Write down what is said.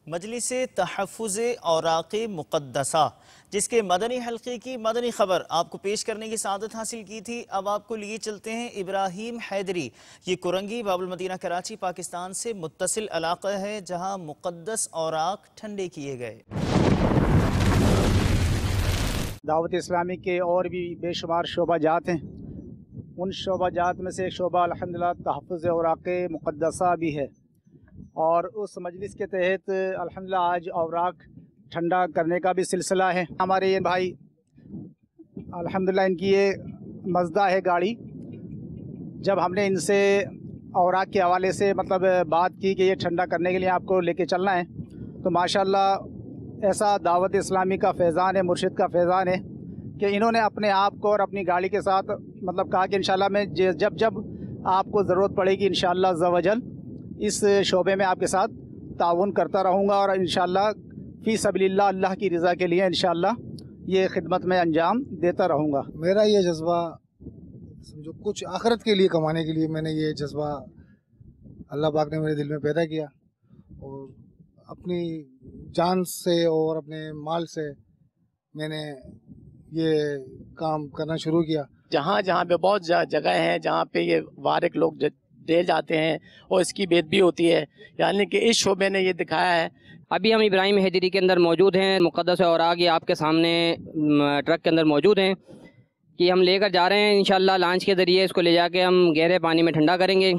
مجلس تحفظ اوراق مقدسہ جس کے مدنی حلقے کی مدنی خبر آپ کو پیش کرنے کی سعادت حاصل کی تھی، اب آپ کو لیے چلتے ہیں ابراہیم حیدری۔ یہ کرنگی باب المدینہ کراچی پاکستان سے متصل علاقہ ہے جہاں مقدس اوراق ٹھنڈے کیے گئے۔ دعوت اسلامی کے اور بھی بے شمار شعبہ جات ہیں، ان شعبہ جات میں سے ایک شعبہ الحمدللہ تحفظ اوراق مقدسہ بھی ہے، اور اس مجلس کے تحت الحمدللہ آج اوراق ٹھنڈا کرنے کا بھی سلسلہ ہے۔ ہمارے یہ بھائی الحمدللہ ان کی یہ مزدہ ہے گاڑی، جب ہم نے ان سے اوراق کے حوالے سے بات کی کہ یہ ٹھنڈا کرنے کے لیے آپ کو لے کے چلنا ہے، تو ماشاءاللہ ایسا دعوت اسلامی کا فیضان ہے، مرشد کا فیضان ہے کہ انہوں نے اپنے آپ کو اور اپنی گاڑی کے ساتھ کہا کہ انشاءاللہ میں جب آپ کو ضرورت پڑے گی انشاءاللہ عز و جل اس شعبے میں آپ کے ساتھ تعاون کرتا رہوں گا، اور انشاءاللہ فی سبیل اللہ، اللہ کی رضا کے لیے انشاءاللہ یہ خدمت میں انجام دیتا رہوں گا۔ میرا یہ جذبہ سمجھو کچھ آخرت کے لیے کمانے کے لیے میں نے یہ جذبہ اللہ پاک نے میرے دل میں پیدا کیا، اور اپنی جان سے اور اپنے مال سے میں نے یہ کام کرنا شروع کیا۔ جہاں پہ بہت جگہ ہیں جہاں پہ یہ وارث لوگ دے جاتے ہیں اور اس کی بے بھی ہوتی ہے، یعنی کہ اس شعبے نے یہ دکھایا ہے۔ ابھی ہم ابراہیم حیدری کے اندر موجود ہیں، مقدس اوراق یہ آپ کے سامنے ٹرک کے اندر موجود ہیں کہ ہم لے کر جا رہے ہیں انشاءاللہ لانچ کے ذریعے اس کو لے جا کے ہم گہرے پانی میں ٹھنڈا کریں گے۔